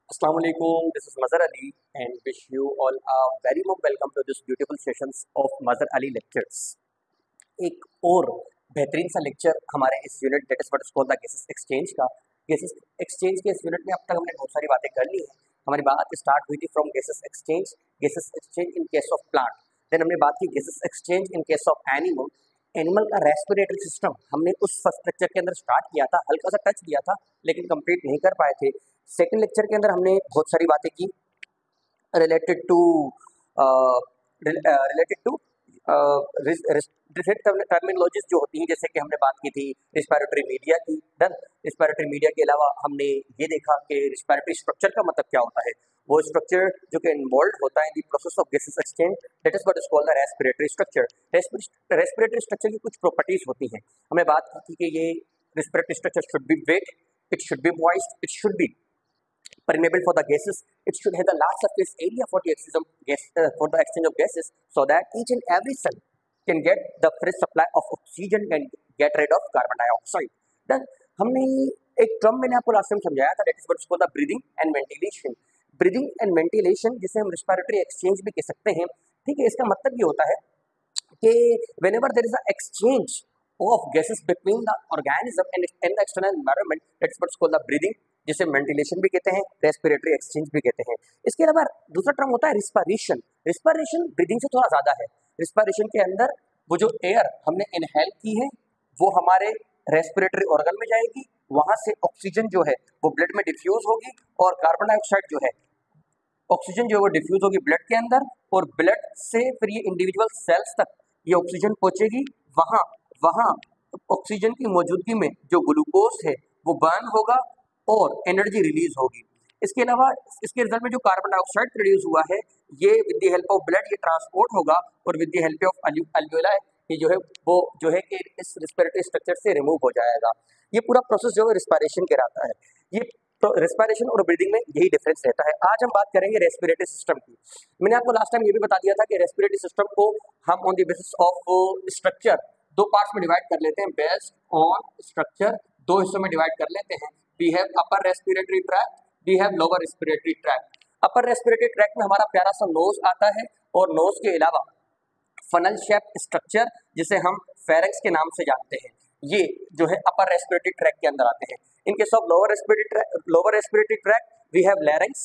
Assalamu alaikum. This is Mazhar Ali and wish you all a very warm welcome to this beautiful sessions of Mazhar Ali lectures. एक और बेहतरीन सा lecture हमारे इस unit that is what is called the gases exchange का। Gases exchange के इस unit में अब तक हमने बहुत सारी बातें कर ली हैं। हमारी बात स्टार्ट हुई थी from gases exchange in case of plant. Then हमने बात की gases exchange in case of animal. Animal का रेस्पिरेटरी सिस्टम हमने उस फर्स्ट लेक्चर के अंदर स्टार्ट किया था, हल्का सा टच दिया था लेकिन कंप्लीट नहीं कर पाए थे। सेकंड लेक्चर के अंदर हमने बहुत सारी बातें की रिलेटेड टू डिफरेंट टर्मिनोलॉजीज जो होती हैं, जैसे कि हमने बात की थी रिस्पायरेटरी मीडिया की। डन। रिस्पायरेटरी मीडिया के अलावा हमने ये देखा कि रिस्पायरेटरी स्ट्रक्चर का मतलब क्या होता है। वो स्ट्रक्चर जो कि इन्वॉल्व होता है इन the process of gases exchange that is what is called the respiratory structure. Respiratory structure की कुछ प्रॉपर्टीज होती हैं। हमने बात की थी कि ये respiratory structure should be wet, it should be moist, it should be permeable for the gases, it should have the large surface area for the exchange of gases, so that each and every cell can get the fresh supply of oxygen and get rid of carbon dioxide. Then हमने एक term मैंने आपको last time समझाया था that is what is called the breathing and ventilation. Breathing and ventilation जिसे हम respiratory exchange भी कह सकते हैं। ठीक है, इसका मतलब ये होता है कि whenever there is a exchange of gases between the organism and the external environment, that's what's called the breathing, जिसे वेंटिलेशन भी कहते हैं, रेस्पिरेटरी एक्सचेंज भी कहते हैं। इसके अलावा दूसरा टर्म होता है रिस्पायरेशन। रिस्पायरेशन ब्रीदिंग से थोड़ा ज्यादा है। रिस्पायरेशन के अंदर वो जो एयर हमने इनहेल की है वो हमारे रेस्पिरेटरी ऑर्गन में जाएगी, वहां से ऑक्सीजन जो है वो ब्लड में डिफ्यूज होगी और कार्बन डाइऑक्साइड जो है ऑक्सीजन जो है वो डिफ्यूज होगी ब्लड के अंदर, और ब्लड से फिर ये इंडिविजुअल सेल्स तक ये ऑक्सीजन पहुंचेगी। वहां वहां ऑक्सीजन की मौजूदगी में जो ग्लूकोज है वो बर्न होगा और एनर्जी रिलीज होगी। इसके अलावा इसके रिजल्ट में जो कार्बन डाइऑक्साइड प्रोड्यूस हुआ है ये with the help of blood ये ट्रांसपोर्ट होगा और with the help of alveoli ये जो है वो जो है कि इस रिस्पिरेटरी स्ट्रक्चर से रिमूव हो जाएगा। ये पूरा प्रोसेस जो है रिस्पायरेशन कहलाता है। ये तो रेस्पिरेशन और ब्रीदिंग में यही डिफरेंस रहता है। आज हम बात करेंगे रेस्पिरेटरी सिस्टम की। मैंने आपको लास्ट टाइम ये भी बता दिया था कि रेस्पिरेटरी सिस्टम को हम on the basis of structure दो पार्ट्स में डिवाइड कर लेते हैं। बेस्ड ऑन स्ट्रक्चर दो हिस्सों में डिवाइड कर लेते हैं। We have upper respiratory tract, we have lower respiratory tract. Upper respiratory tract में हमारा प्यारा सा नोज आता है और नोज के अलावा फनल शेप स्ट्रक्चर जिसे हम फेरेंक्स के नाम से जानते हैं, ये जो है अपर रेस्पिरेटरी ट्रैक्ट के अंदर आते हैं। In case of lower respiratory tract we have larynx,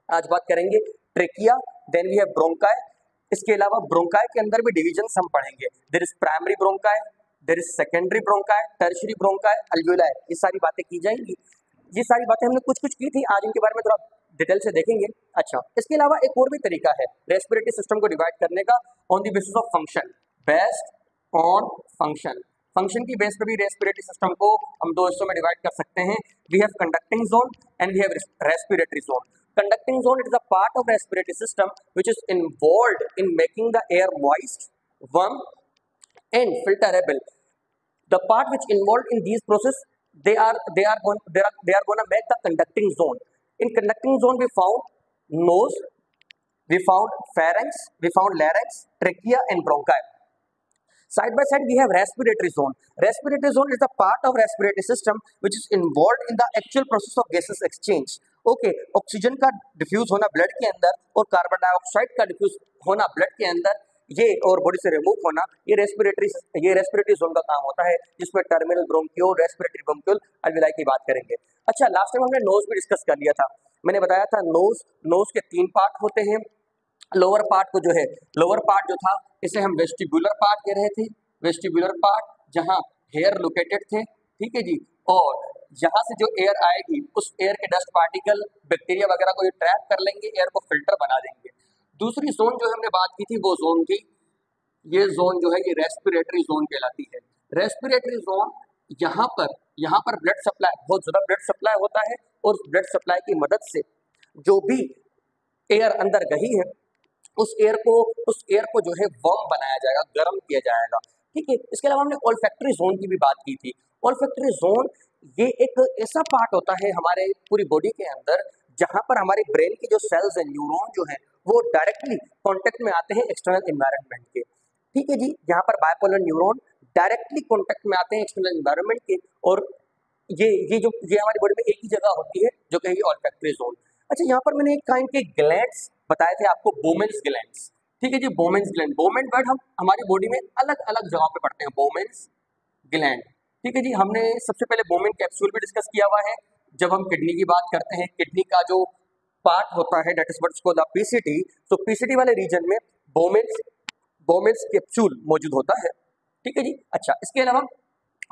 आज बात करेंगे trachea, then we have bronchi. इसके अलावा ब्रोंकाई के अंदर भी डिविजन हम पढ़ेंगे। There is primary bronchi, there is secondary bronchi, tertiary bronchi, alveoli, ये सारी बातें की जाएंगी। ये सारी बातें हमने कुछ की थी, आज इनके बारे में थोड़ा डिटेल से देखेंगे। अच्छा, इसके अलावा एक और भी तरीका है रेस्पिरेटरी सिस्टम को डिवाइड करने का on the basis of function, based on function. Function की बेस पर भी रेस्पिरेटरी सिस्टम को हम दो हिस्सों में डिवाइड कर सकते हैं। We have conducting zone and we have respiratory zone. Conducting zone is a part of respiratory system which is involved in making the air moist, warm, and filterable. The part which involved in these process they are going to make the conducting zone. In conducting zone we found nose, we found pharynx, we found larynx, trachea, and bronchi. Side by side we have respiratory zone. Respiratory zone is the part of respiratory system which is involved in the actual process of gases exchange. Okay, oxygen का diffuse होना blood के अंदर और carbon dioxide का diffuse होना blood के अंदर, ये और बॉडी से रिमूव होना, ये रेस्पिरेटरी जोन का काम होता है, जिसमें terminal bronchiole, respiratory bronchiole, alveoli की बात करेंगे। अच्छा, लास्ट टाइम हमने नोज भी डिस्कस कर लिया था। मैंने बताया था नोज के तीन पार्ट होते हैं। लोअर पार्ट को जो है, लोअर पार्ट जो था इसे हम वेस्टिबुलर पार्ट कह रहे थे। वेस्टिबुलर पार्ट जहाँ हेयर लोकेटेड थे, ठीक है जी, और यहाँ से जो एयर आएगी उस एयर के डस्ट पार्टिकल, बैक्टीरिया वगैरह को ये ट्रैप कर लेंगे, एयर को फिल्टर बना देंगे। दूसरी जोन जो हमने बात की थी वो जोन थी, ये जोन जो है ये रेस्पिरेटरी जोन कहलाती है। रेस्पिरेटरी जोन यहाँ पर ब्लड सप्लाई, बहुत ज्यादा ब्लड सप्लाई होता है और उस ब्लड सप्लाई की मदद से जो भी एयर अंदर गई है उस एयर को जो है वार्म बनाया जाएगा, गर्म किया जाएगा। ठीक है, इसके अलावा हमने ओल्फैक्टरी जोन की भी बात की थी। ओल्फैक्टरी जोन ये एक ऐसा पार्ट होता है हमारे पूरी बॉडी के अंदर जहां पर हमारे ब्रेन के जो सेल्स हैं, न्यूरॉन जो है वो डायरेक्टली कांटेक्ट में आते हैं एक्सटर्नल एनवायरनमेंट के। ठीक है जी, यहाँ पर बायपोलर न्यूरॉन डायरेक्टली कांटेक्ट में आते हैं एक्सटर्नल एनवायरनमेंट के, और ये हमारी बॉडी में एक ही जगह होती है जो कि ऑल्फैक्टरी जोन। अच्छा, यहाँ पर मैंने एक काइंड के ग्लैंड्स बताए थे आपको, बोमेन्स ग्लैंड्स, ठीक है जी। बोमेन्स ग्लैंड, बोमेन वर्ड हम हमारी बॉडी में अलग अलग जगह पे पढ़ते हैं, बोमेन्स ग्लैंड, ठीक है जी। हमने सबसे पहले बोमेन कैप्सूल भी डिस्कस किया हुआ है। जब हम किडनी की बात करते हैं, किडनी का जो पार्ट होता है that is what is called the PCT, तो पीसीटी वाले रीजन में बोमेन्स बोमेन्स कैप्सूल मौजूद होता है, ठीक है जी। अच्छा, इसके अलावा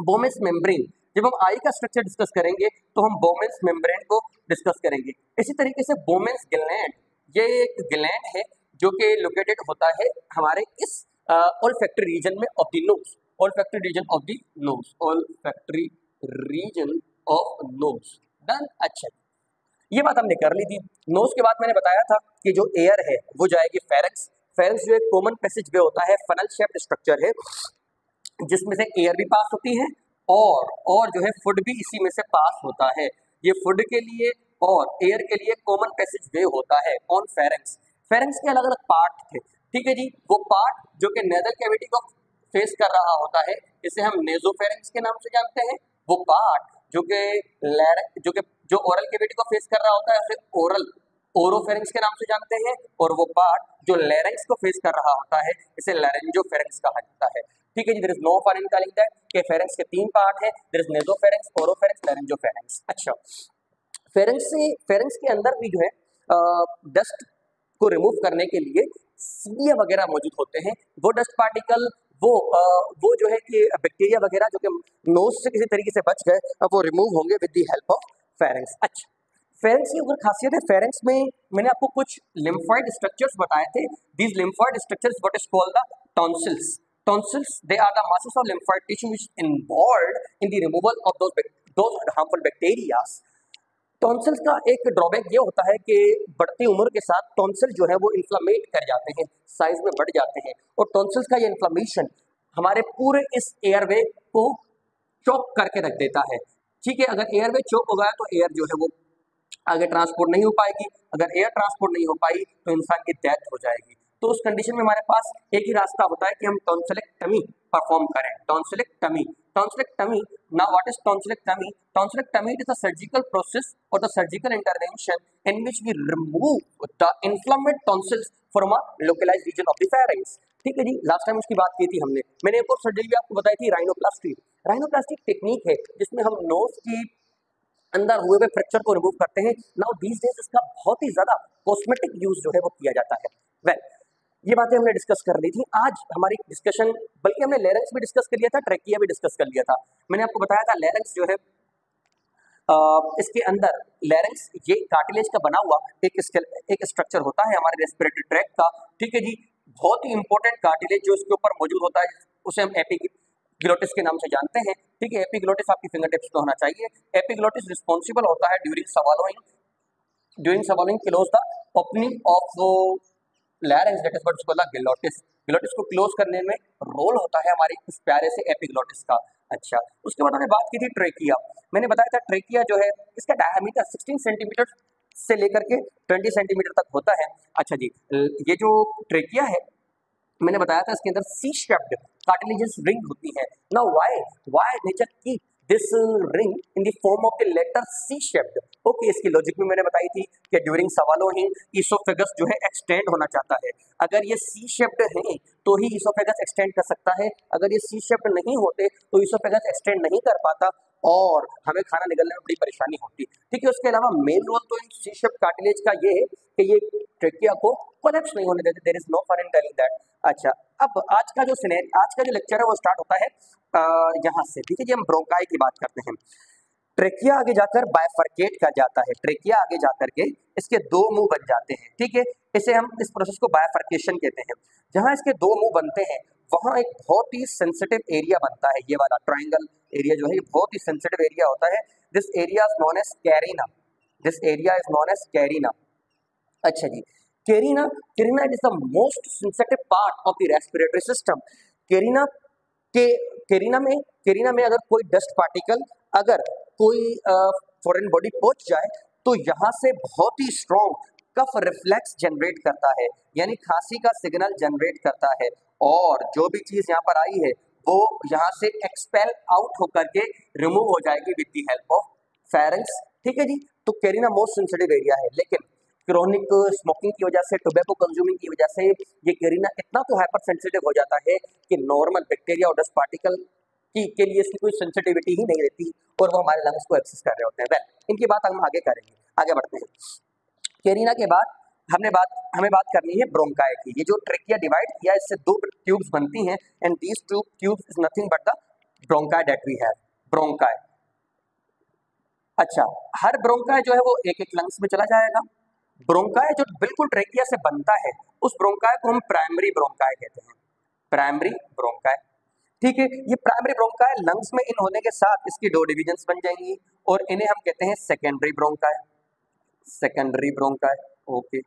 बोमेन्स मेम्ब्रेन, जब हम आई का स्ट्रक्चर डिस्कस करेंगे तो हम बोमेन्स मेम्ब्रेन को डिस्कस करेंगे। इसी तरीके से बोमेन्स ग्लैंड, ये एक ग्लैंड है जो कि लोकेटेड होता है हमारे इस ओल्फैक्टरी रीजन में of the nose, olfactory region of the nose, olfactory region of nose. Done. अच्छा, ये बात हमने कर ली थी। नोज के बाद मैंने बताया था कि जो एयर है वो जाएगी फेरेंक्स। फेरेंक्स जो एक कॉमन पैसेज वे होता है, फनल शेप्ड स्ट्रक्चर है जिसमें से एयर भी पास होती है और जो है फूड भी इसी में से पास होता है। ये फूड के लिए और एयर के लिए कॉमन पैसेज वे होता है ऑन फेरेंक्स। फेरेंक्स के अलग अलग पार्ट थे, ठीक है जी। वो पार्ट जो कि नेजल कैविटी को फेस कर रहा होता है इसे हम नेजोफेरेंक्स के नाम से जानते हैं। वो पार्ट जो कि जो ओरल कैविटी को फेस कर रहा होता है उसे ओरल ओरोफेरेंक्स के नाम से जानते हैं, और वो पार्ट जो लैरिंक्स को फेस कर रहा होता है इसे लैरिंजोफेरेंक्स कहा जाता है, ठीक है जी। There is no fun in calling that कि फेरेंक्स के तीन पार्ट है, there is nasopharynx, oropharynx, laryngopharynx. अच्छा, फेरेंक्स के अंदर भी जो है डस्ट को रिमूव करने के लिए सीलिया वगैरह मौजूद होते हैं। वो डस्ट पार्टिकल वो जो है कि बैक्टीरिया वगैरह जो कि नोज से किसी तरीके से बच गए, अब वो रिमूव होंगे with the help of pharynx. अच्छा, फेरेंक्स की अगर खासियत है, फेरेंक्स में मैंने आपको कुछ लिम्फॉइड स्ट्रक्चर्स बताए थे। These lymphoid structures what is called the tonsils. Tonsils, they are the masses of lymphoid tissue which involved in the removal of those harmful bacteria. Tonsils का एक ड्रॉबैक ये होता है कि बढ़ती उम्र के साथ टॉन्सिल जो है वो इन्फ्लामेट कर जाते हैं, साइज में बढ़ जाते हैं, और टॉन्सिल्स का ये इन्फ्लामेशन हमारे पूरे इस एयरवे को चोक करके रख देता है, ठीक है। अगर एयरवे चोक हो गया तो एयर जो है वो आगे ट्रांसपोर्ट नहीं हो पाएगी। अगर एयर ट्रांसपोर्ट नहीं हो पाई तो इंसान की डेथ हो जाएगी। तो उस कंडीशन में हमारे पास एक ही रास्ता होता है कि हम टॉन्सिलेक्टमी परफॉर्म करें। Tonsillectomy, tonsillectomy. Now what is tonsillectomy? Tonsillectomy is a surgical process और the surgical intervention in which we remove the inflamed tonsils from a localized region of the pharynx, ठीक है जी। लास्ट टाइम उसकी बात की थी हमने। मैंने एक और सर्जरी भी आपको बताई थी, राइनोप्लास्टी। राइनोप्लास्टी टेक्निक है जिसमें हम नोज की अंदर हुए हुए फ्रैक्चर को रिमूव करते हैं। नाउ दीस डेज इसका बहुत ही ज्यादा कॉस्मेटिक यूज जो है वो किया जाता है। वेल, ये बातें हमने डिस्कस कर ली थी। आज हमारी डिस्कशन, बल्कि हमने लेरेंक्स भी डिस्कस कर लिया था, ट्रेकिया भी डिस्कस कर लिया था। मैंने आपको बताया था लेरेंक्स जो है इसके अंदर लेरेंक्स ये कार्टिलेज का बना हुआ एक स्ट्रक्चर होता है हमारे रेस्पिरेटरी ट्रैक्ट का, ठीक है जी। बहुत ही इंपॉर्टेंट कार्टिलेज जो इसके ऊपर मौजूद होता है उसे हम एपिग्लोटिस के नाम से जानते हैं, ठीक है। एपिग्लोटिस आपकी फिंगर टिप्स पे होना चाहिए। एपिग्लोटिस रिस्पॉन्सिबल होता है during swallowing close the opening of larynx, that is what is called the glottis। Glottis को क्लोज करने में रोल होता है हमारे इस प्यारे से एपिग्लोटिस का। अच्छा, उसके बाद हमने बात की थी ट्रेकिया। मैंने बताया था ट्रेकिया जो है इसका डायमीटर 16 सेंटीमीटर से लेकर के 20 सेंटीमीटर तक होता है। अच्छा जी, ये जो ट्रेकिया है मैंने बताया था इसके अंदर सी शेप्ड कार्टिलेजस रिंग होती है। नाउ व्हाई नेचर की this ring in the form of the letter C shaped. Okay, इसकी लॉजिक भी मैंने बताई थी कि ड्यूरिंग swallowing इसोफेगस जो है एक्सटेंड होना चाहता है। अगर ये सी शेप्ड है तो ही इसोफेगस एक्सटेंड कर सकता है, अगर ये सी शेप्ड नहीं होते तो इसोफेगस एक्सटेंड नहीं कर पाता और हमें खाना निगलने में बड़ी परेशानी होती, ठीक है। उसके अलावा मेन रोल तो इन सी शेप्ड कार्टिलेज का ये है कि ये ट्रेकिया को कोलैप्स नहीं होने देते। There is no fun in telling that. अच्छा, अब आज का जो लेक्चर है वो स्टार्ट होता है यहाँ से, ठीक है जी। हम ब्रोंकाई की बात करते हैं। ट्रेकिया आगे जाकर बायफरकेट कर जाता है, ट्रेकिया आगे जाकर के इसके दो मुंह बन जाते हैं, ठीक है। इसे हम इस प्रोसेस को बायफरकेशन कहते हैं। जहां इसके दो मुंह बनते हैं वहां एक बहुत ही सेंसिटिव एरिया बनता है। ये वाला ट्रायंगल एरिया जो है ये बहुत ही सेंसिटिव एरिया होता है। This area is known as carina, this area is known as carina. अच्छा जी, carina is the most sensitive part of the respiratory system. Carina में अगर कोई डस्ट पार्टिकल अगर कोई फॉरेन बॉडी पहुंच जाए तो यहाँ से बहुत ही स्ट्रॉन्ग कफ रिफ्लेक्स जनरेट करता है, यानी खांसी का सिग्नल जनरेट करता है, और जो भी चीज यहाँ पर आई है वो यहाँ से एक्सपेल आउट होकर के रिमूव हो जाएगी with the help of pharynx, ठीक है जी। तो कैरिना मोस्ट सेंसिटिव एरिया है, लेकिन क्रोनिक स्मोकिंग की वजह से, टोबैको कंज्यूमिंग की वजह से ये कैरिना इतना तो हाइपर सेंसिटिव हो जाता है कि नॉर्मल बैक्टीरिया और डस्ट पार्टिकल के लिए इसकी कोई सेंसिटिविटी ही नहीं रहती और वो हमारे लंग्स को एक्सेस कर रहे होते हैं। वेल, इनकी बात हम आगे करेंगे, आगे बढ़ते हैं। कैरिना के बाद हमें बात करनी है ब्रोंकाई की। ये जो ट्रेकिया डिवाइड किया इससे दो ट्यूब्स बनती हैं and these two tubes is nothing but the bronchi that we have. Bronchi, अच्छा, हर ब्रोंकाई जो है वो एक एक लंग्स में चला जाएगा। ब्रोंकाई जो बिल्कुल ट्रेकिया से बनता है उस ब्रोंकाई को हम प्राइमरी ब्रोंकाई कहते हैं। प्राइमरी ब्रोंकाई, ठीक है। ये प्राइमरी ब्रोंकाई लंग्स में इन होने के साथ इसकी दो डिविजन्स बन जाएंगी और इन्हें हम कहते हैं secondary bronchi. Secondary bronchi, okay.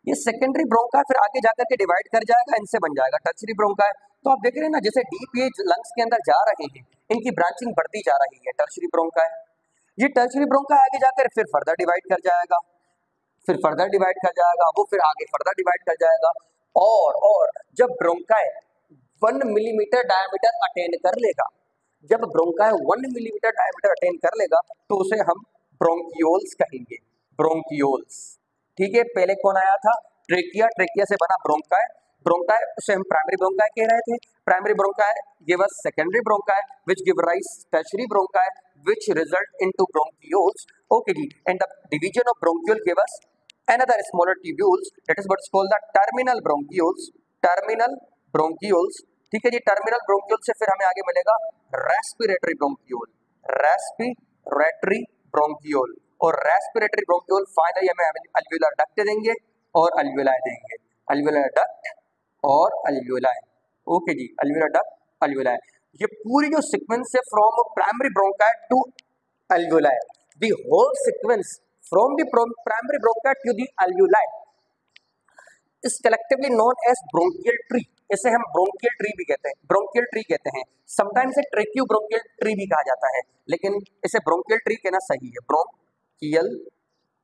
ये सेकेंडरी ब्रोंकाई फिर आगे जाकर के डिवाइड कर जाएगा, इनसे बन जाएगा टर्शियरी ब्रोंकाई। तो आप देख रहे हैं ना, जैसे डीप ये लंग्स के अंदर जा रहे हैं, इनकी ब्रांचिंग बढ़ती जा रही है। टर्शियरी ब्रोंकाई, ये टर्शियरी ब्रोंकाई आगे जाकर फिर फर्दर डिवाइड कर जाएगा, फिर फर्दर डिवाइड कर जाएगा, वो फिर आगे फर्दर डिवाइड कर जाएगा। और जब ब्रोंकाई 1 मिलीमीटर डायमीटर अटेन कर लेगा, जब ब्रोंकाई 1 मिलीमीटर डायमीटर अटेन कर लेगा तो उसे हम ब्रोंकियोल्स कहेंगे। ब्रोंकियोल्स, ठीक है। पहले कौन आया था? ट्रेकिया। ट्रेकिया से बना ब्रोंकाई। ब्रोंकाई से हम प्राइमरी ब्रोंकाई कह रहे थे। Primary bronchi give us secondary bronchi which give rise tertiary bronchi which result into bronchioles, okay जी। And the division of bronchiole give us another smaller tubules that is what's called the terminal bronchioles। terminal bronchioles, ठीक है जी। Terminal bronchiole से फिर हमें आगे मिलेगा respiratory bronchiole. Respiratory bronchiole और respiratory bronchiole finally हमें अल्वियोलर डक्ट देंगे और अल्वियोलाई देंगे। अल्वियोलर डक्ट और अल्वियोलाई, ओके जी। अल्वियोलर डक्ट, अल्वियोलाई, ये पूरी जो सीक्वेंस है from primary bronchi to alveoli, the whole sequence from the primary bronchi to the alveoli is collectively known as bronchial tree. इसे हम ब्रोंकियल ट्री भी कहते हैं, ब्रोंकियल ट्री कहते हैं। समटाइम्स इसे ट्रेक्यू ब्रोंकियल ट्री भी कहा जाता है, लेकिन इसे ब्रोंकियल ट्री कहना सही है। Bronchial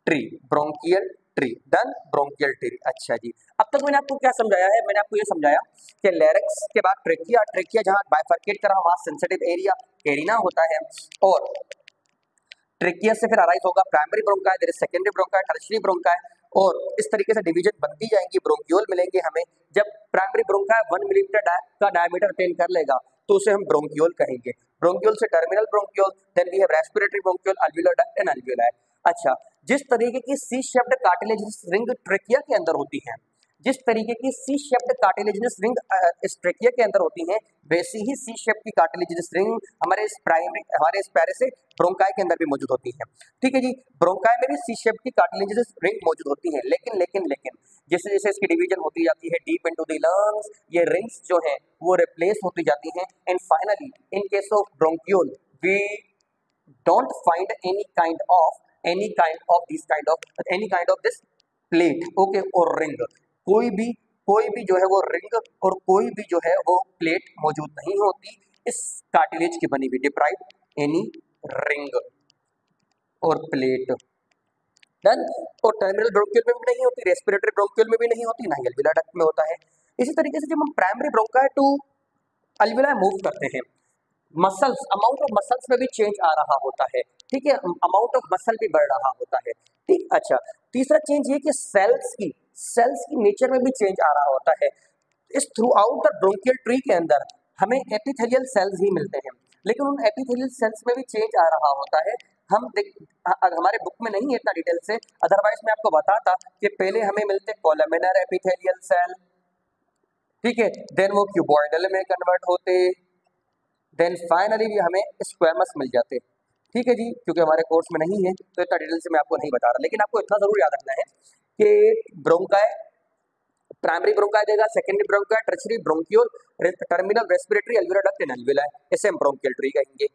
tree, bronchial tree, done, bronchial tree. अच्छा जी, अब तक मैंने आपको क्या समझाया है? मैंने आपको ये समझाया कि लैरिंक्स के बाद ट्रेकिया, ट्रेकिया जहां बाइफर्केट कर रहा वहां सेंसिटिव एरिया कैरिना होता है और ट्रेकिया से फिर अराइज होगा primary bronchi, there is secondary bronchi, tertiary bronchi और इस तरीके से डिवीजन बनती जाएंगी। ब्रोंकियोल मिलेंगे हमें। जब प्राइमरी ब्रोंकाई 1 मिलीमीटर का डायमीटर अटेन कर लेगा तो उसे हम ब्रोंकियोल कहेंगे। ब्रोंकियोल से terminal bronchiole, then we have respiratory bronchiole, alveolar duct and alveoli. अच्छा, जिस तरीके की C shaped cartilaginous ring trachea के अंदर होती है, जिस तरीके की सी शेप्ड कार्टिलेजिनस रिंग इस ट्रेकिया के अंदर होती है, वैसी ही सी शेप की कार्टिलेजिनस रिंग हमारे इस पैरेसे ब्रोंकाई के अंदर भी मौजूद होती है। ठीक है जी, ब्रोंकाई में भी सी शेप की कार्टिलेजिनस रिंग मौजूद होती है, लेकिन जैसे जैसे इसकी डिवीजन होती जाती है डीप इनटू द लंग्स, ये रिंग्स जो हैं वो रिप्लेस होती जाती हैं and finally in case of bronchiole we don't find any kind of this plate, okay, और रिंग। कोई भी जो है वो रिंग और कोई भी जो है वो प्लेट मौजूद नहीं होती इस कार्टिलेज की बनी हुई। डिप्राइव एनी रिंग और प्लेट, डन। और टर्मिनल ब्रोंकियल में भी नहीं होती, रेस्पिरेटरी ब्रोंकियल में भी नहीं होती, ना ही अल्वियोलर डक्ट में होता है। इसी तरीके से जब हम primary bronchi to alveoli move करते हैं, मसल्स, अमाउंट ऑफ मसल्स में भी चेंज आ रहा होता है, ठीक है, अमाउंट ऑफ मसल भी बढ़ रहा होता है, ठीक। अच्छा, तीसरा चेंज ये कि सेल्स की नेचर में भी चेंज आ रहा होता है। इस through out the bronchial tree के अंदर हमें एपिथेलियल सेल्स ही मिलते हैं, लेकिन उन एपिथेलियल सेल्स में भी चेंज आ रहा होता है। हमारे बुक में नहीं है इतना डिटेल से, अदरवाइज मैं आपको बताता कि पहले हमें मिलते कोलमिनर एपिथेलियल सेल, ठीक है, देन वो क्यूबॉइडल में कन्वर्ट होते, देन फाइनली भी हमें स्क्वेमस मिल जाते। ठीक है जी, क्योंकि हमारे कोर्स में नहीं है तो इतना डिटेल से मैं आपको नहीं बता रहा, लेकिन आपको इतना जरूर याद रखना है कि ब्रोंकाई प्राइमरी ब्रोंकाई देगा, secondary bronchi, tertiary bronchiole, terminal respiratory, alveolar duct and alveoli, इसे हम ब्रोंकियल ट्री कहेंगे।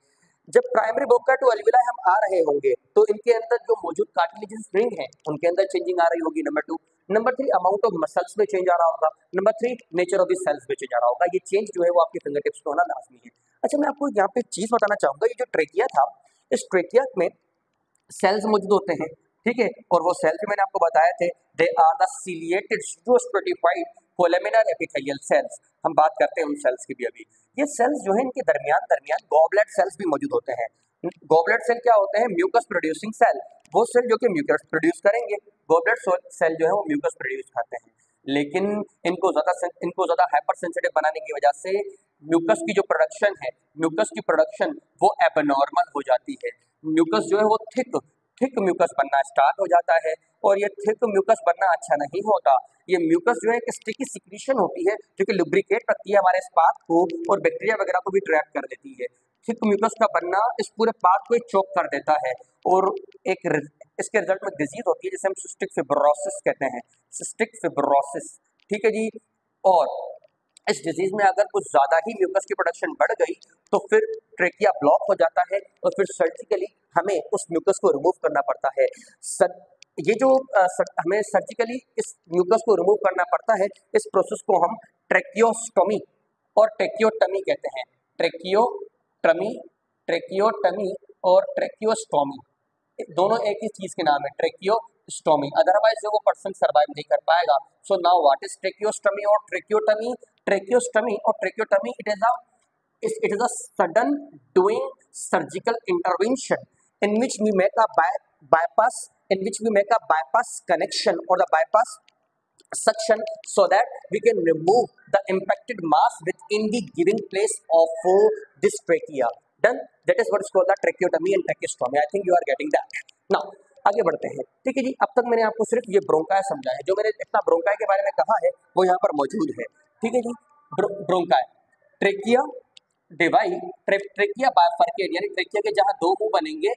जब प्राइमरी ब्रोंकाई टू अल्वियोलाई हम आ रहे होंगे तो इनके अंदर जो मौजूद कार्टिलेजिनस रिंग है उनके अंदर चेंजिंग आ रही होगी, number 2। Number 3, amount of muscles में चेंज आ रहा होगा। Number 3, nature of the cells में चेंज आ रहा होगा। ये चेंज जो है वो आपके फिंगर टिप्स पे होना लाजमी है। अच्छा, मैं आपको यहाँ पे एक चीज बताना चाहूंगा, ये जो ट्रेकिया था, इस ट्रेकिया में सेल्स मौजूद होते हैं, ठीक है, और वो सेल्स मैंने आपको बताए थे, they are the ciliated pseudostratified columnar epithelial cells. हम बात करते हैं उन सेल्स की भी अभी। ये सेल्स जो है इनके दरमियान गॉबलेट सेल्स भी मौजूद होते हैं। गॉबलेट सेल क्या होते हैं? म्यूकस प्रोड्यूसिंग सेल, वो सेल जो कि म्यूकस प्रोड्यूस करेंगे। गॉबलेट सेल जो है वो म्यूकस प्रोड्यूस करते हैं, लेकिन इनको ज्यादा हाइपर सेंसिटिव बनाने की वजह से म्यूकस की जो प्रोडक्शन है, म्यूकस की प्रोडक्शन वो एबनॉर्मल हो जाती है। म्यूकस जो है वो थिक थिक म्यूकस बनना स्टार्ट हो जाता है, और ये थिक म्यूकस बनना अच्छा नहीं होता। ये म्यूकस जो है एक स्टिकी सिक्रीशन होती है जो कि लुब्रिकेट रखती है हमारे पाथ को और बैक्टीरिया वगैरह को भी ट्रैप कर देती है। थिक म्यूकस का बनना इस पूरे पाथ को चोक कर देता है, और इसके रिजल्ट में डिजीज होती है जिसे हम सिस्टिक फिब्रोसिस कहते हैं, सिस्टिक फिब्रोसिस। ठीक है जी। और इस डिजीज में अगर कुछ ज्यादा ही म्यूकस की प्रोडक्शन बढ़ गई तो फिर ट्रेकिया ब्लॉक हो जाता है, और फिर सर्जिकली हमें उस म्यूकस को रिमूव करना पड़ता है। ये जो हमें सर्जिकली इस म्यूकस को रिमूव करना पड़ता है, इस प्रोसेस को हम ट्रेकियोस्टोमी और ट्रेकियोटमी कहते हैं। ट्रेकियोटमी ट्रेकियोटमी और ट्रेकियोस्टोमी दोनों एक ही चीज के नाम है, ट्रेकियोस्टोमी। अदरवाइज जो वो पर्सन सर्वाइव नहीं कर पाएगा। So now what is tracheostomy और ट्रेकियोटमी? ट्रेकियोस्टोमी और ट्रेकियोटमी it is a sudden doing surgical intervention in which we make a bypass in which we make a bypass connection or the bypass suction so that we can remove the impacted mass within the given place of this trachea. Done. That is what is called the tracheotomy and tracheostomy. I think you are getting that. Now आगे बढ़ते हैं। ठीक है जी। अब तक मैंने आपको सिर्फ ये ब्रोंकाई समझाया है। जो मैंने इतना ब्रोंकाई के बारे में कहा है वो यहाँ पर मौजूद है। ठीक है जी। Bronchi, trachea divide, trachea bifurcate, यानी ट्रेकिया के जहाँ दो मुंह बनेंगे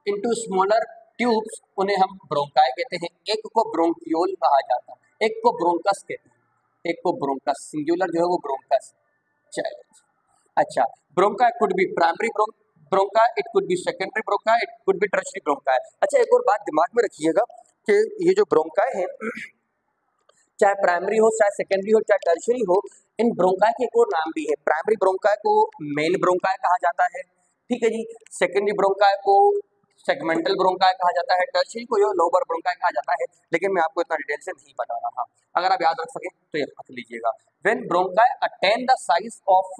इनटू स्मॉलर ट्यूब्स, उन्हें हम ब्रोंकाई कहते हैं। एक को ब्रोंकियोल कहा जाता है, एक को ब्रोंकस कहते हैं। एक को ब्रोंकस, सिंगुलर जो है वो ब्रोंकस। चलिए, अच्छा, bronchi could be primary bronchi, it could be secondary bronchi, it could be tertiary bronchi. अच्छा, एक और बात दिमाग में रखिएगा कि ये जो ब्रोंकाई है, चाहे प्राइमरी हो, चाहे सेकेंडरी हो, चाहे टर्शियरी हो, इन ब्रोंकाई के एक और नाम भी है। प्राइमरी ब्रोंकाई को मेन ब्रोंकाई कहा जाता है। ठीक है जी। सेकेंडरी ब्रोंकाई को सेगमेंटल ब्रोंकाई कहा जाता है, टर्शियरी को लोबर ब्रोंकाई कहा जाता है, लेकिन मैं आपको इतना डिटेल से नहीं बता रहा। अगर आप याद रख सकें तो ये रख लीजिएगा। When bronchi attain the size of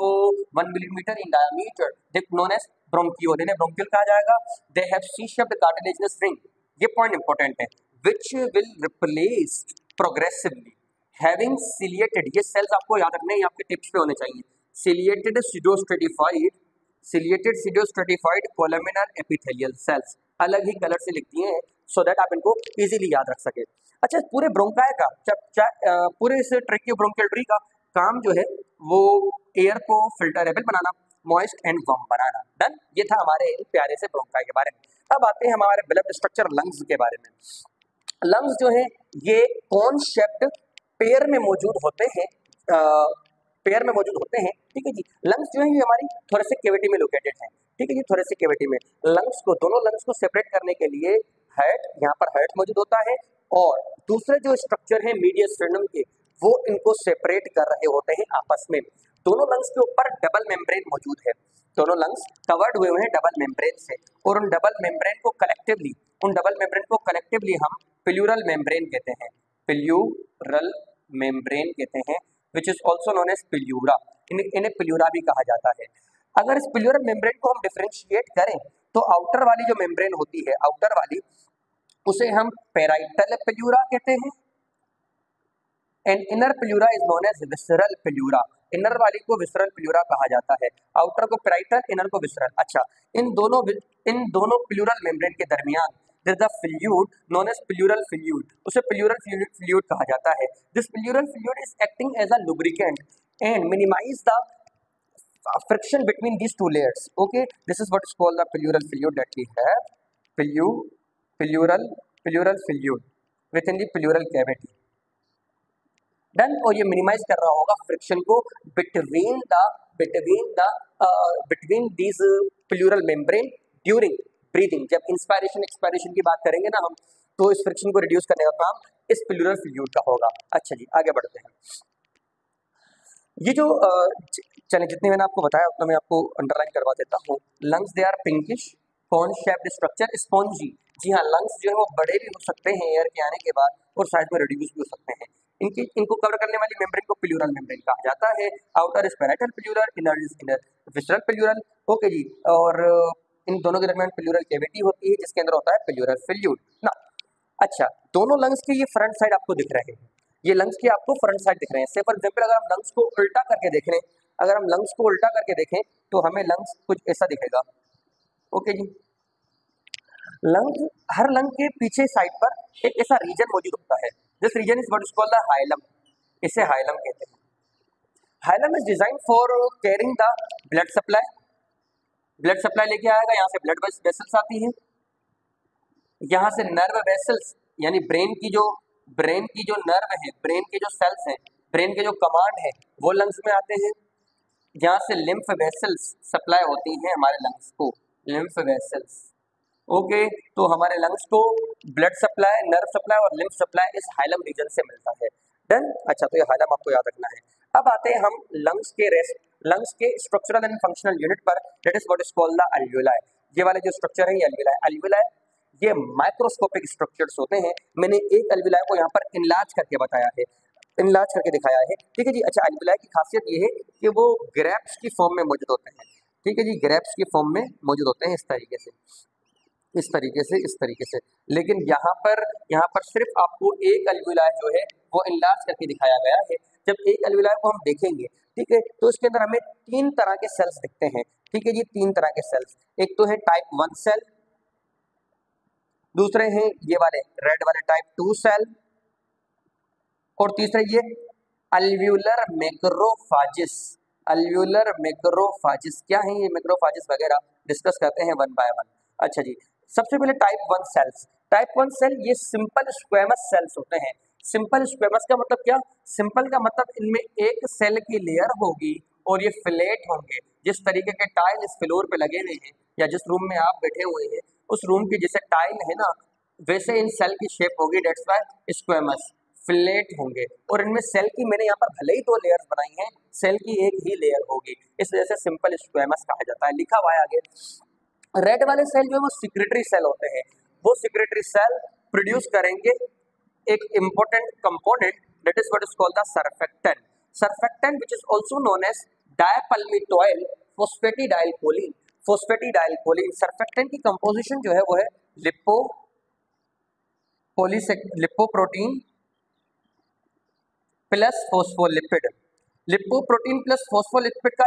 1 millimeter in diameter, they known as bronchiole, इन्हें bronchiole कहा जाएगा। They have C-shaped cartilaginous ring, ये पॉइंट इंपॉर्टेंट है, which will replace progressively having ciliated, ये सेल्स आपको याद रखने हैं, आपके टिप्स पे होने चाहिए। ciliated pseudostratified columnar epithelial cells, अलग ही कलर से लिखती हैं सो दैट आप इनको इजीली याद रख सके। अच्छा, पूरे ब्रोंकाई का पूरे इस ट्रेकियोब्रोंकियल ट्री का काम जो है वो एयर को filterable banana, moist and warm banana. Done. ये था हमारे प्यारे से ब्रोंकाई के बारे में। अब आते हैं हमारे ब्लड स्ट्रक्चर लंग्स के बारे में। लंग्स जो है ये कौन शेप्ड पेयर में मौजूद होते हैं, पेयर में मौजूद होते हैं। ठीक है जी। लंग्स जो है ये हमारी थोरेसिक कैविटी में लोकेटेड है। ठीक है जी। थोरेसिक कैविटी में लंग्स को, दोनों लंग्स को सेपरेट करने के लिए हार्ट, यहाँ पर हार्ट मौजूद होता है, और दूसरे जो स्ट्रक्चर है मीडियल स्टेर्नम के, वो इनको सेपरेट कर रहे होते हैं आपस में। दोनों लंग्स के ऊपर डबल मेम्ब्रेन मौजूद है, दोनों लंग्स कवर्ड हुए हैं डबल मेम्ब्रेन से, और उन डबल मेम्ब्रेन को कलेक्टिवली हम प्लूरल मेम्ब्रेन कहते हैं। प्लूरल मेम्ब्रेन कहते हैं, which is also known as pleura. इन्हें प्लूरा भी कहा जाता है। अगर इस प्लूरल मेम्ब्रेन को हम डिफरेंशिएट करें तो आउटर वाली जो मेम्ब्रेन होती है, आउटर वाली, उसे हम पेराइटल प्लूरा कहते हैं, and inner pleura is known as visceral pleura. Inner वाली को विसरल प्लूरा कहा जाता है, आउटर को पेराइटल, इनर को विसरल। अच्छा, इन दोनों प्लूरल मेम्ब्रेन के दरमियान there is a fluid known as pleural fluid, उसे pleural fluid कहा जाता है। This pleural fluid is acting as a lubricant and minimize the friction between these two layers. Okay, this is what is called the pleural fluid that we have, pleural fluid within the pleural cavity. Done. और ये minimise कर रहा होगा friction को between these pleural membrane during breathing. जब inspiration expiration की बात करेंगे ना हम, तो इस फ्रिक्शन को रिड्यूस करने का काम इस प्लूरल फ्लूइड का होगा। अच्छा जी, आगे बढ़ते हैं। ये जो चलिए, जितने मैंने आपको बताया उतना मैं आपको अंडरलाइन करवा देता हूँ। Lungs they are pinkish cone shaped structure, spongy. जी हाँ, लंग्स जो है वो बड़े भी हो सकते हैं एयर के आने के बाद, और साइज में रिड्यूस भी हो सकते हैं। इनको कवर करने वाली मेम्ब्रेन को प्लूरल मेम्ब्रेन कहा जाता है। Outer is parietal pleural, inner is visceral pleural. Okay जी। और इन दोनों के दरमियान प्लूरल कैविटी होती है जिसके अंदर होता है प्लूरल फ्लूइड ना। अच्छा, दोनों लंग्स के ये फ्रंट साइड आपको दिख रहे हैं, ये लंग्स के आपको फ्रंट साइड दिख रहे हैं। से फॉर एग्जांपल अगर हम लंग्स को उल्टा करके देख लें, अगर हम लंग्स को उल्टा करके देखें तो हमें लंग्स कुछ ऐसा दिखेगा। ओके जी, लंग, हर लंग के पीछे साइड पर एक ऐसा रीजन मौजूद होता है, this region is what is called the hilum, इसे हाइलम कहते हैं। Hilum is design for carrying the blood supply, blood supply लेके आएगा, यहाँ से ब्लड वेसल्स आती हैं, यहाँ से नर्व वेसल्स यानी ब्रेन की जो नर्व है, ब्रेन के जो सेल्स हैं, ब्रेन के जो कमांड है वो लंग्स में आते हैं, जहाँ से लिम्फ वेसल्स सप्लाई होती हैं हमारे लंग्स को, लिम्फ वेसल्स। ओके, तो हमारे लंग्स को ब्लड सप्लाई, नर्व सप्लाई और लिम्फ सप्लाई इस हाइलम रीजन से मिलता है। डन। अच्छा, तो ये हाइलम आपको याद रखना है। अब आते हैं हम लंग्स के स्ट्रक्चरल एंड फंक्शनल यूनिट पर, that is what is called the alveoli. ये वाले जो स्ट्रक्चर है ये अल्वियोलाई ये माइक्रोस्कोपिक स्ट्रक्चर्स होते हैं। मैंने एक अल्वियोलाई को यहाँ पर इनलार्ज करके बताया है, इनलार्ज करके दिखाया है, ठीक है जी। अच्छा, अल्वियोलाई की खासियत ये है कि वो ग्रैप्स की फॉर्म में मौजूद होते हैं, ठीक है जी, ग्रैप्स की फॉर्म में मौजूद होते हैं, इस तरीके से, इस तरीके से। लेकिन यहाँ पर सिर्फ आपको एक अल्वियोलाई जो है वो इनलार्ज करके दिखाया गया है। जब एक अल्वियोलाई को हम देखेंगे, ठीक है, तो इसके अंदर हमें 3 तरह के सेल्स दिखते हैं, ठीक है जी, 3 तरह के सेल्स। एक तो है टाइप 1 सेल, दूसरे हैं ये वाले रेड वाले टाइप 2 सेल, और तीसरे ये अल्वियोलर मैक्रोफाजिस। अल्वियोलर मैक्रोफाजिस क्या है ये मैक्रोफाजिस वगैरह डिस्कस करते हैं वन बाय वन। अच्छा जी, सबसे पहले टाइप 1 सेल्स। टाइप 1 सेल ये सिंपल स्क्वेमस सेल्स होते हैं। सिंपल स्क्वेमस का मतलब क्या? सिंपल का मतलब इनमें एक सेल की लेयर होगी और ये फ्लैट होंगे। जिस तरीके के टाइल इस फ्लोर पे लगे हुए हैं या जिस रूम में आप बैठे हुए हैं उस रूम की जैसे टाइल है ना, वैसे इन सेल की शेप होगी, डेट्स व्हाई स्क्वेमस, फ्लैट होंगे। और इनमें सेल की मैंने यहाँ पर भले ही 2 लेयर्स बनाई हैं, सेल की एक ही लेयर होगी, इस वजह से सिंपल स्क्वेमस कहा जाता है। लिखा हुआ है आगे। रेड वाले सेल जो है वो सिक्रेटरी सेल होते हैं। वो सिक्रेटरी सेल प्रोड्यूस करेंगे एक important component, that is what is called the surfactant. Surfactant which is also known as dipalmitoyl phosphatidylcholine. Phosphatidylcholine surfactant की कंपोजिशन जो है वो है lipoprotein plus phospholipid. Lipoprotein plus phospholipid का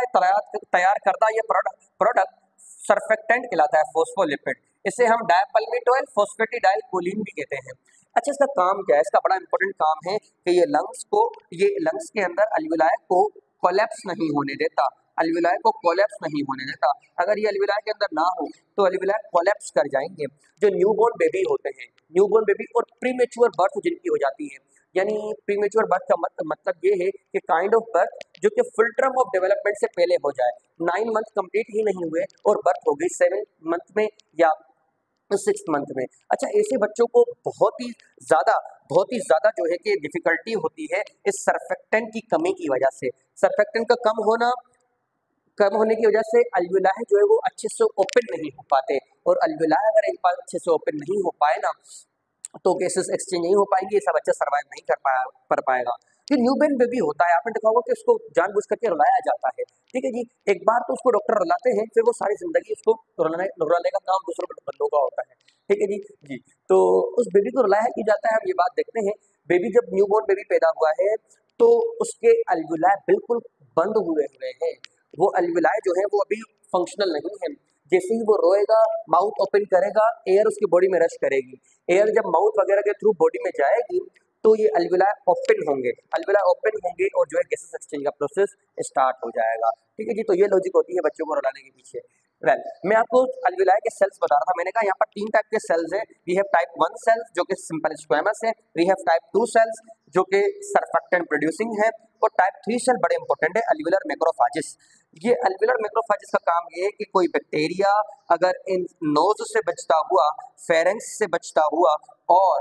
तैयार करता ये प्रोडक्ट सरफेक्टेंट कहलाता है, फॉस्फोलिपिड। इसे हम डायपल्मिटॉइल फॉस्फेटिडाइलकोलिन भी कहते हैं। अच्छा, इसका काम क्या है? इसका बड़ा इंपॉर्टेंट काम है कि ये लंग्स के अंदर अल्वियोलाई को कोलैप्स नहीं होने देता, अल्वियोलाई को कोलैप्स नहीं होने देता। अगर ये अल्वियोलाई के अंदर ना हो तो अल्वियोलाई कोलैप्स कर जाएंगे। जो न्यूबॉर्न बेबी होते हैं, न्यूबॉर्न बेबी और प्रीमेच्योर बर्थ जिनकी हो जाती है, यानी प्रीमेच्योर बर्थ का मतलब ये है कि काइंड ऑफ बर्थ जो कि फुल टर्म ऑफ डेवलपमेंट से पहले हो जाए, 9 मंथ कंप्लीट ही नहीं हुए और बर्थ हो गई 7 मंथ में या 6 मंथ में। अच्छा, ऐसे बच्चों को बहुत ही ज्यादा जो है कि डिफिकल्टी होती है इस सरफेक्टेंट की कमी की वजह से। सरफेक्टेंट का कम होने की वजह से अल्वियोलाई जो है वो अच्छे से ओपन नहीं हो पाते, और अल्वियोलाई अगर एक बार अच्छे से ओपन नहीं हो पाए ना तो गैसेस एक्सचेंज नहीं हो पाएंगे, ऐसा बच्चा सर्वाइव नहीं कर पाएगा। फिर न्यूबॉर्न बेबी होता है, आपने देखा होगा कि उसको जानबूझ करके रुलाया जाता है, ठीक है जी। एक बार तो उसको डॉक्टर रुलाते हैं, फिर वो सारी जिंदगी उसको रुलाने का काम दूसरों बंदों का होता है, ठीक है जी। जी, तो उस बेबी को रुलाया क्यों जाता है, हम ये बात देखते हैं। बेबी जब न्यूबॉर्न बेबी पैदा हुआ है तो उसके अल्वियोलाई बिल्कुल बंद हुए हैं। वो अल्वियोलाई जो है वो अभी फंक्शनल नहीं है। जैसे ही वो रोएगा, माउथ ओपन करेगा, एयर उसकी बॉडी में रश करेगी। एयर जब माउथ वगैरह के थ्रू बॉडी में जाएगी तो ये अल्वियोलाई ओपन होंगे, और जो है गैसेस एक्सचेंज का प्रोसेस स्टार्ट हो जाएगा, ठीक है जी। तो ये लॉजिक होती है बच्चों को रुलाने के पीछे। मैं आपको अल्वियोलाई के सेल्स बता रहा था, मैंने कहा यहाँ पर 3 टाइप के सेल्स हैं। वी हैव टाइप 1 सेल्स जो कि सिंपल स्क्वेमस है, वी हैव टाइप 2 सेल्स जो कि सरफेक्टेंट प्रोड्यूसिंग है, और टाइप 3 सेल बड़े इंपॉर्टेंट है, अल्वियोलर मैक्रोफाजिस। ये अल्वियोलर मैक्रोफाजिस का काम ये है कि कोई बैक्टीरिया अगर इन नोज से बचता हुआ, फेरेंक्स से बचता हुआ और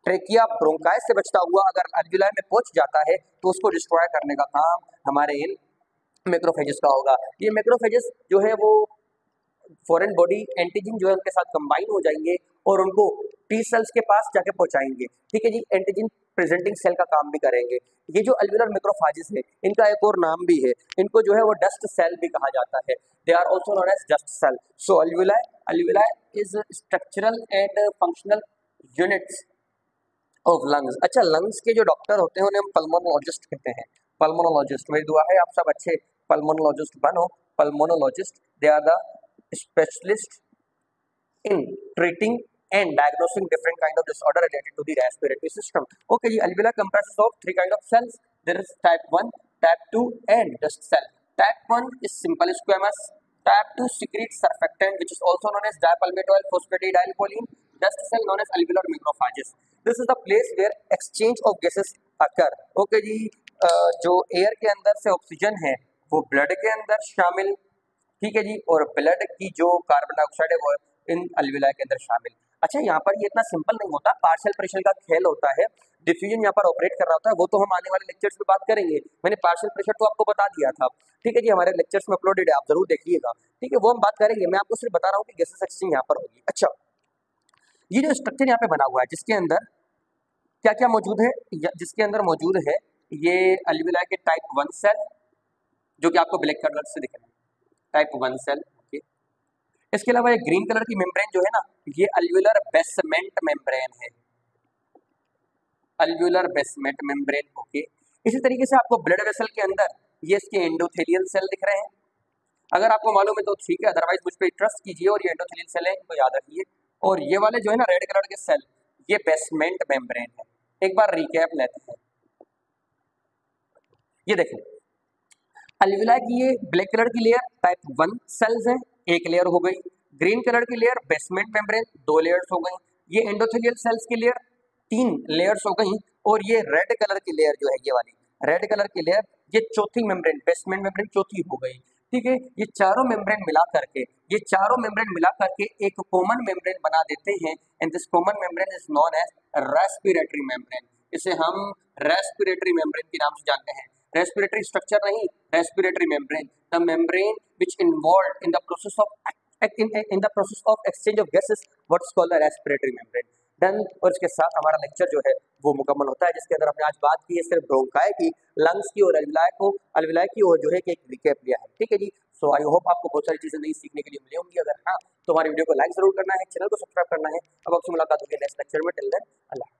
ट्रेकिया ब्रोंकाइस से बचता हुआ अगर अल्वियोलाई में पहुंच जाता है तो उसको डिस्ट्रॉय करने का काम हमारे इन मैक्रोफेजेस का होगा। ये मैक्रोफेजेस जो है वो फॉरेन बॉडी एंटीजन जो है उनके साथ कंबाइन हो जाएंगे और उनको टी सेल्स के पास जाके पहुंचाएंगे, ठीक है जी। एंटीजन प्रेजेंटिंग सेल का काम भी करेंगे। ये जो अल्वियुलर मैक्रोफेजेस है, इनका एक और नाम भी है, इनको जो है वो डस्ट सेल भी कहा जाता है। They are also known as dust cell. So alveoli is structural and functional units of lungs. अच्छा, लंग्स के जो डॉक्टर होते हैं उन्हें हम पल्मोनोलॉजिस्ट कहते हैं। पल्मोनोलॉजिस्ट, मेरी दुआ है आप सब अच्छे पल्मोनोलॉजिस्ट बनो। Pulmonologist, they are the specialist in treating and diagnosing different kind of disorder related to the respiratory system. Okay ji, alveoli comprises of three kind of cells. There is type 1, type 2 and dust cell. Type 1 is simple squamous. Type 2 secretes surfactant which is also known as dipalmitoyl phosphatidylcholine. Dust cell known as alveolar macrophages. This is the place where exchange of gases occur. Okay जी, जो air के अंदर से oxygen है वो blood के अंदर शामिल, ठीक है जी, और ब्लड की जो कार्बन डाइऑक्साइड है वो इन अल्वियोलाई के अंदर शामिल। अच्छा, यहाँ पर ये इतना सिंपल नहीं होता, पार्शियल प्रेशर का खेल होता है, डिफ्यूजन यहाँ पर ऑपरेट कर रहा होता है, वो तो हम आने वाले लेक्चर्स में बात करेंगे। मैंने पार्शियल प्रेशर तो आपको बता दिया था, ठीक है जी, हमारे लेक्चर्स में अपलोडेड है, आप जरूर देखिएगा, ठीक है, वो हम बात करेंगे। मैं आपको सिर्फ बता रहा हूँ कि गैसेस एक्सचेंज यहाँ पर होगी। अच्छा, ये जो स्ट्रक्चर यहाँ पे बना हुआ है जिसके अंदर क्या क्या मौजूद है, जिसके अंदर मौजूद है ये अल्वियोलाई के टाइप 1 सेल जो कि आपको ब्लैक कलर से दिख रहे हैं, टाइप 1 सेल। ओके, इसके अलावा ये ग्रीन कलर की मेम्ब्रेन जो है ना, ये अल्वियोलर बेसमेंट मेम्ब्रेन है, अल्वियोलर बेसमेंट मेम्ब्रेन। ओके, इसी तरीके से आपको ब्लड वेसल के अंदर ये इसके एंडोथेलियल सेल दिख रहे हैं। अगर आपको मालूम है तो ठीक है, अदरवाइज मुझ पर ट्रस्ट कीजिए और ये एंडोथेलियल सेल है, इनको याद रखिए। और ये वाले जो है ना रेड कलर के सेल, ये बेसमेंट मेम्ब्रेन है। एक बार रिकैप लेते हैं, ये देखें अल्वियोलाई की ये ब्लैक कलर की लेयर टाइप 1 सेल्स है, एक लेयर हो गई। ग्रीन कलर की लेयर बेसमेंट मेम्ब्रेन, 2 लेयर्स हो गई। ये एंडोथेलियल सेल्स की लेयर 3 लेयर्स हो गई। और ये रेड कलर की लेयर जो है, ये वाली रेड कलर की लेयर, ये चौथी मेम्ब्रेन, बेसमेंट मेम्ब्रेन चौथी हो गई, ठीक है। ये चारों मेम्ब्रेन मिला करके, ये चारों मेम्ब्रेन मिला करके एक कॉमन मेम्ब्रेन बना देते हैं, and this common membrane is known as respiratory membrane. इसे हम रेस्पिरेटरी मेम्ब्रेन के नाम से जानते हैं। रेस्पिरेटरी स्ट्रक्चर नहीं, respiratory membrane, the membrane which involved in the process of in the process of exchange of gases, what's called the respiratory membrane. Done. और इसके साथ हमारा लेक्चर जो है वो मुकम्मल होता है, जिसके अंदर हमने आज बात की है सिर्फ ब्रोंकाई की, लंग्स की और अल्वियोलाई की, और जो है कि एक रिकैप लिया है, ठीक है जी। सो आई होप आपको बहुत सारी चीजें नई सीखने के लिए मिली होंगी। अगर हाँ तो हमारे वीडियो को लाइक जरूर करना है, चैनल को सब्सक्राइब करना है। अब आपसे मुलाकात होगी नेक्स्ट लेक्चर में। टिल देन, अल्लाह।